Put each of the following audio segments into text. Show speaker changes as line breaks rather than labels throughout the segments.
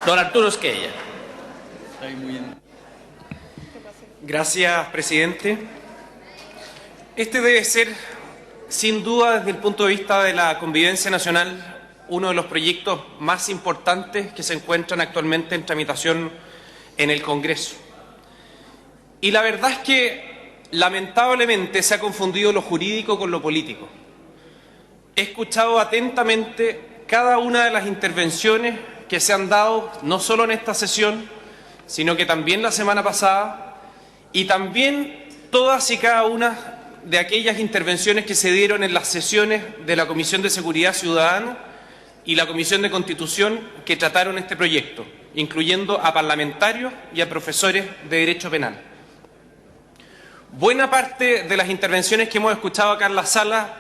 Don Arturo Esquella. Gracias, presidente. Este debe ser, sin duda, desde el punto de vista de la convivencia nacional, uno de los proyectos más importantes que se encuentran actualmente en tramitación en el Congreso. Y la verdad es que, lamentablemente, se ha confundido lo jurídico con lo político. He escuchado atentamente cada una de las intervenciones que se han dado, no solo en esta sesión, sino que también la semana pasada, y también todas y cada una de aquellas intervenciones que se dieron en las sesiones de la Comisión de Seguridad Ciudadana y la Comisión de Constitución que trataron este proyecto, incluyendo a parlamentarios y a profesores de Derecho Penal. Buena parte de las intervenciones que hemos escuchado acá en la sala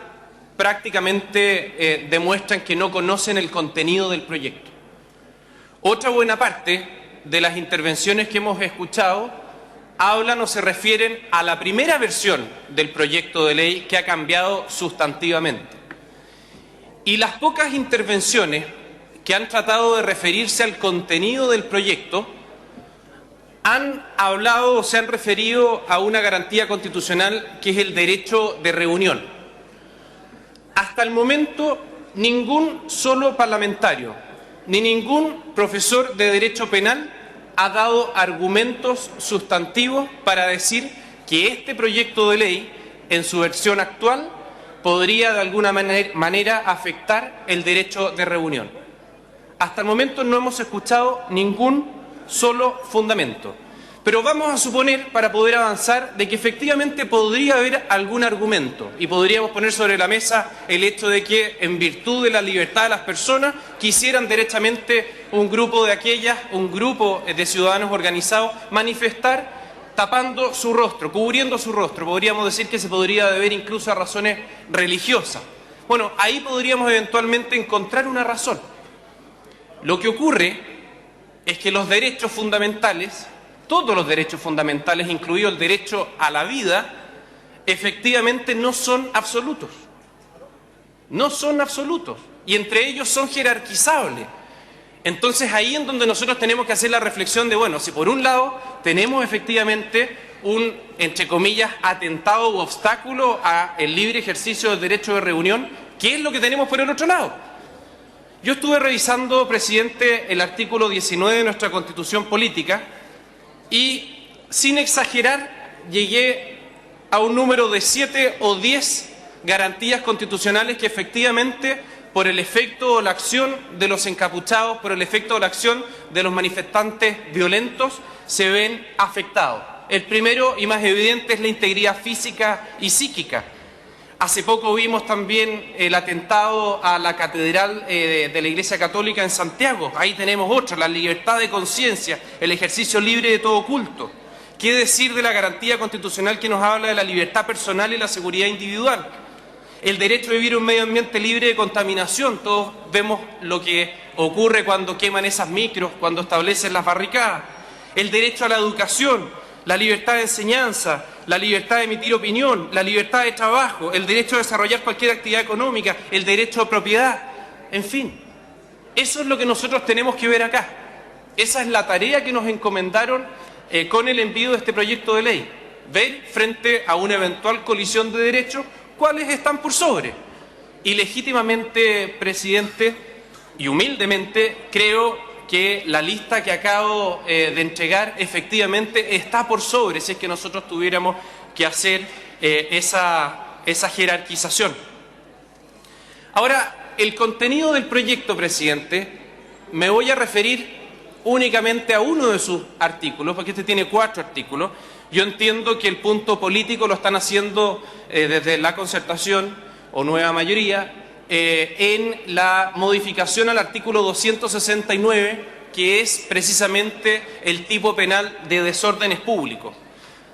prácticamente demuestran que no conocen el contenido del proyecto. Otra buena parte de las intervenciones que hemos escuchado hablan o se refieren a la primera versión del proyecto de ley que ha cambiado sustantivamente. Y las pocas intervenciones que han tratado de referirse al contenido del proyecto han hablado o se han referido a una garantía constitucional que es el derecho de reunión. Hasta el momento, ningún solo parlamentario ni ningún profesor de Derecho Penal ha dado argumentos sustantivos para decir que este proyecto de ley, en su versión actual, podría de alguna manera afectar el derecho de reunión. Hasta el momento no hemos escuchado ningún solo fundamento. Pero vamos a suponer, para poder avanzar, de que efectivamente podría haber algún argumento y podríamos poner sobre la mesa el hecho de que, en virtud de la libertad de las personas, quisieran derechamente un grupo de ciudadanos organizados manifestar tapando su rostro, cubriendo su rostro. Podríamos decir que se podría deber incluso a razones religiosas. Bueno, ahí podríamos eventualmente encontrar una razón. Lo que ocurre es que los derechos fundamentales, todos los derechos fundamentales, incluido el derecho a la vida, efectivamente no son absolutos. No son absolutos. Y entre ellos son jerarquizables. Entonces ahí es donde nosotros tenemos que hacer la reflexión de, bueno, si por un lado tenemos efectivamente un, entre comillas, atentado u obstáculo al libre ejercicio del derecho de reunión, ¿qué es lo que tenemos por el otro lado? Yo estuve revisando, presidente, el artículo 19 de nuestra Constitución Política y, sin exagerar, llegué a un número de 7 o 10 garantías constitucionales que efectivamente, por el efecto o la acción de los encapuchados, por el efecto o la acción de los manifestantes violentos, se ven afectados. El primero y más evidente es la integridad física y psíquica. Hace poco vimos también el atentado a la Catedral de la Iglesia Católica en Santiago. Ahí tenemos otro, la libertad de conciencia, el ejercicio libre de todo culto. ¿Qué decir de la garantía constitucional que nos habla de la libertad personal y la seguridad individual? El derecho a vivir un medio ambiente libre de contaminación. Todos vemos lo que ocurre cuando queman esas micros, cuando establecen las barricadas. El derecho a la educación, la libertad de enseñanza, la libertad de emitir opinión, la libertad de trabajo, el derecho a desarrollar cualquier actividad económica, el derecho a propiedad, en fin. Eso es lo que nosotros tenemos que ver acá. Esa es la tarea que nos encomendaron con el envío de este proyecto de ley. Ver frente a una eventual colisión de derechos cuáles están por sobre. Y legítimamente, presidente, y humildemente, creo que la lista que acabo de entregar efectivamente está por sobre, si es que nosotros tuviéramos que hacer esa jerarquización. Ahora, el contenido del proyecto, presidente, me voy a referir únicamente a uno de sus artículos, porque este tiene 4 artículos. Yo entiendo que el punto político lo están haciendo desde la concertación o nueva mayoría, en la modificación al artículo 269, que es precisamente el tipo penal de desórdenes públicos.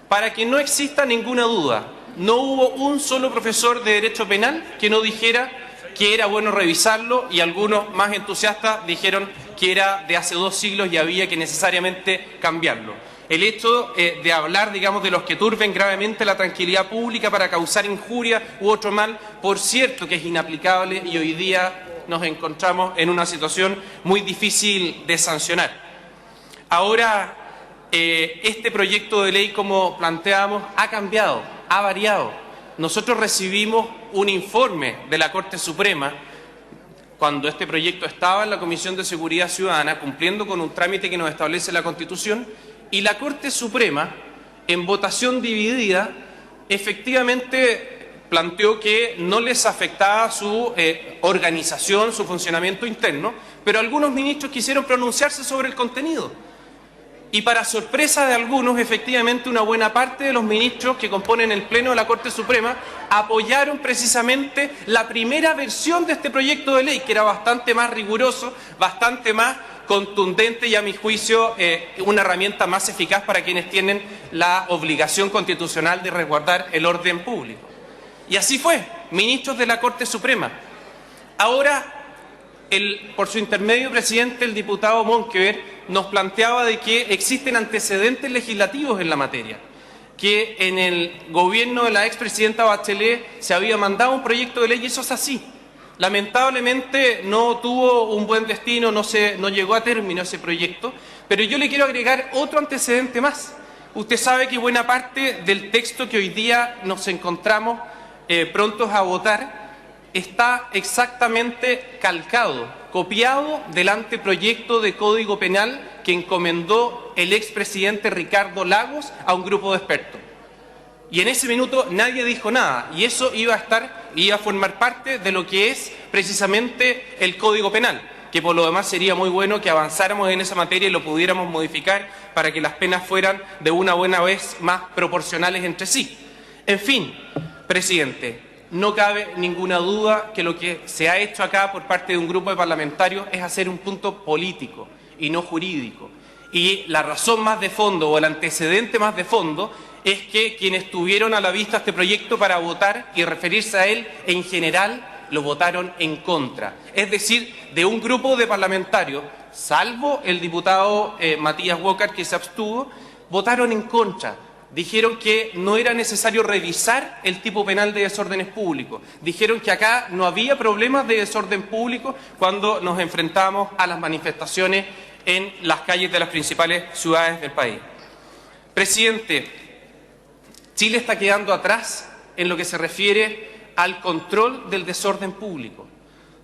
Para que no exista ninguna duda, no hubo un solo profesor de Derecho Penal que no dijera que era bueno revisarlo, y algunos más entusiastas dijeron que era de hace 2 siglos y había que necesariamente cambiarlo. El hecho de hablar, digamos, de los que turben gravemente la tranquilidad pública para causar injuria u otro mal, por cierto que es inaplicable y hoy día nos encontramos en una situación muy difícil de sancionar. Ahora, este proyecto de ley, como planteábamos, ha cambiado, ha variado. Nosotros recibimos un informe de la Corte Suprema cuando este proyecto estaba en la Comisión de Seguridad Ciudadana, cumpliendo con un trámite que nos establece la Constitución, y la Corte Suprema, en votación dividida, efectivamente planteó que no les afectaba su organización, su funcionamiento interno, pero algunos ministros quisieron pronunciarse sobre el contenido. Y para sorpresa de algunos, efectivamente, una buena parte de los ministros que componen el Pleno de la Corte Suprema apoyaron precisamente la primera versión de este proyecto de ley, que era bastante más riguroso, bastante más contundente y, a mi juicio, una herramienta más eficaz para quienes tienen la obligación constitucional de resguardar el orden público. Y así fue, ministros de la Corte Suprema. Ahora, por su intermedio, presidente, el diputado Monkever nos planteaba de que existen antecedentes legislativos en la materia, que en el gobierno de la expresidenta Bachelet se había mandado un proyecto de ley y eso es así. Lamentablemente no tuvo un buen destino, no llegó a término ese proyecto, pero yo le quiero agregar otro antecedente más. Usted sabe que buena parte del texto que hoy día nos encontramos prontos a votar está exactamente calcado, copiado del anteproyecto de Código Penal que encomendó el expresidente Ricardo Lagos a un grupo de expertos. Y en ese minuto nadie dijo nada, y eso iba a formar parte de lo que es precisamente el Código Penal, que por lo demás sería muy bueno que avanzáramos en esa materia y lo pudiéramos modificar para que las penas fueran de una buena vez más proporcionales entre sí. En fin, presidente, no cabe ninguna duda que lo que se ha hecho acá por parte de un grupo de parlamentarios es hacer un punto político y no jurídico. Y la razón más de fondo o el antecedente más de fondo es que quienes tuvieron a la vista este proyecto para votar y referirse a él en general lo votaron en contra. Es decir, de un grupo de parlamentarios, salvo el diputado Matías Walker, que se abstuvo, votaron en contra. Dijeron que no era necesario revisar el tipo penal de desórdenes públicos. Dijeron que acá no había problemas de desorden público cuando nos enfrentamos a las manifestaciones en las calles de las principales ciudades del país. Presidente, Chile está quedando atrás en lo que se refiere al control del desorden público.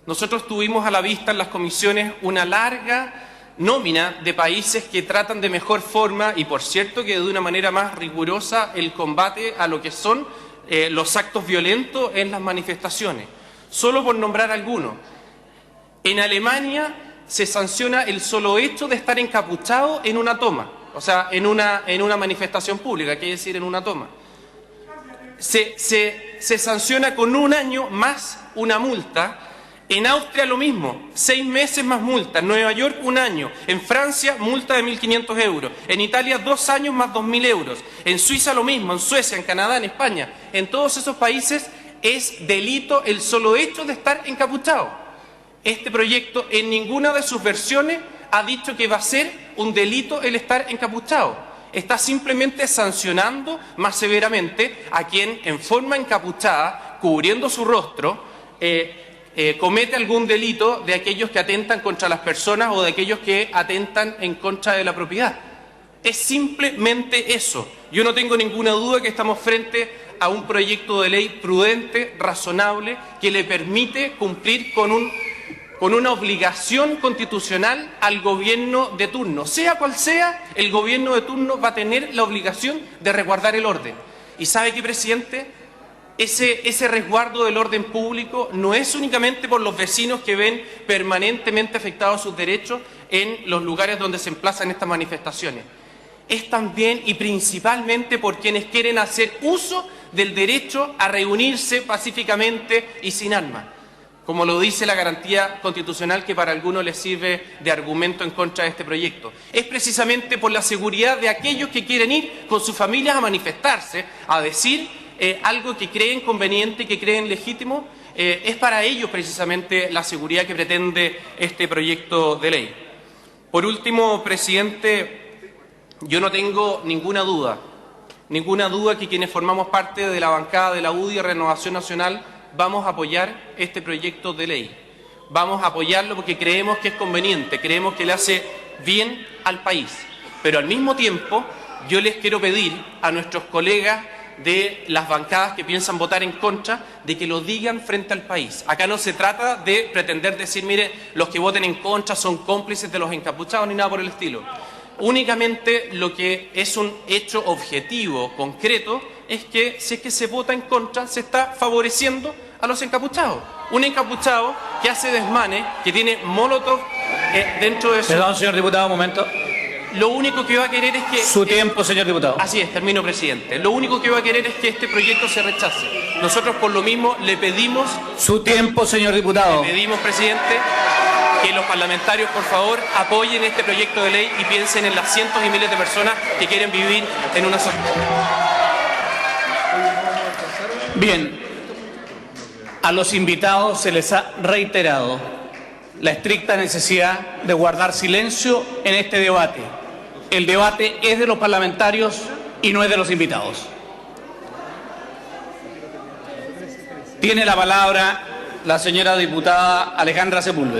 Nosotros tuvimos a la vista en las comisiones una larga nómina de países que tratan de mejor forma y, por cierto, que de una manera más rigurosa el combate a lo que son los actos violentos en las manifestaciones. Solo por nombrar algunos. En Alemania se sanciona el solo hecho de estar encapuchado en una toma, o sea, en una manifestación pública, quiere decir en una toma. Se sanciona con 1 año más una multa. En Austria lo mismo, 6 meses más multa. En Nueva York 1 año. En Francia multa de 1.500 euros. En Italia 2 años más 2.000 euros. En Suiza lo mismo, en Suecia, en Canadá, en España. En todos esos países es delito el solo hecho de estar encapuchado. Este proyecto en ninguna de sus versiones ha dicho que va a ser un delito el estar encapuchado. Está simplemente sancionando más severamente a quien en forma encapuchada, cubriendo su rostro, comete algún delito de aquellos que atentan contra las personas o de aquellos que atentan en contra de la propiedad. Es simplemente eso. Yo no tengo ninguna duda que estamos frente a un proyecto de ley prudente, razonable, que le permite cumplir con una obligación constitucional al gobierno de turno. Sea cual sea, el gobierno de turno va a tener la obligación de resguardar el orden. ¿Y sabe qué, presidente? Ese resguardo del orden público no es únicamente por los vecinos que ven permanentemente afectados sus derechos en los lugares donde se emplazan estas manifestaciones. Es también y principalmente por quienes quieren hacer uso del derecho a reunirse pacíficamente y sin armas, como lo dice la garantía constitucional que para algunos les sirve de argumento en contra de este proyecto. Es precisamente por la seguridad de aquellos que quieren ir con sus familias a manifestarse, a decir algo que creen conveniente, que creen legítimo, es para ellos precisamente la seguridad que pretende este proyecto de ley. Por último, presidente, yo no tengo ninguna duda que quienes formamos parte de la bancada de la UDI Renovación Nacional vamos a apoyar este proyecto de ley. vamos a apoyarlo porque creemos que es conveniente, creemos que le hace bien al país. Pero al mismo tiempo, yo les quiero pedir a nuestros colegas de las bancadas que piensan votar en contra, de que lo digan frente al país. Acá no se trata de pretender decir, mire, los que voten en contra son cómplices de los encapuchados ni nada por el estilo. Únicamente lo que es un hecho objetivo, concreto, es que si es que se vota en contra, se está favoreciendo a los encapuchados. Un encapuchado que hace desmanes, que tiene molotov dentro de su...
Perdón, señor diputado, un momento.
Lo único que va a querer es que...
Su tiempo, señor diputado.
Así es, termino, presidente. Lo único que va a querer es que este proyecto se rechace. Nosotros, por lo mismo, le pedimos...
Su tiempo, señor diputado.
Le pedimos, presidente, que los parlamentarios, por favor, apoyen este proyecto de ley y piensen en las cientos y miles de personas que quieren vivir en una sociedad.
Bien, a los invitados se les ha reiterado la estricta necesidad de guardar silencio en este debate. El debate es de los parlamentarios y no es de los invitados. Tiene la palabra la señora diputada Alejandra Sepúlveda.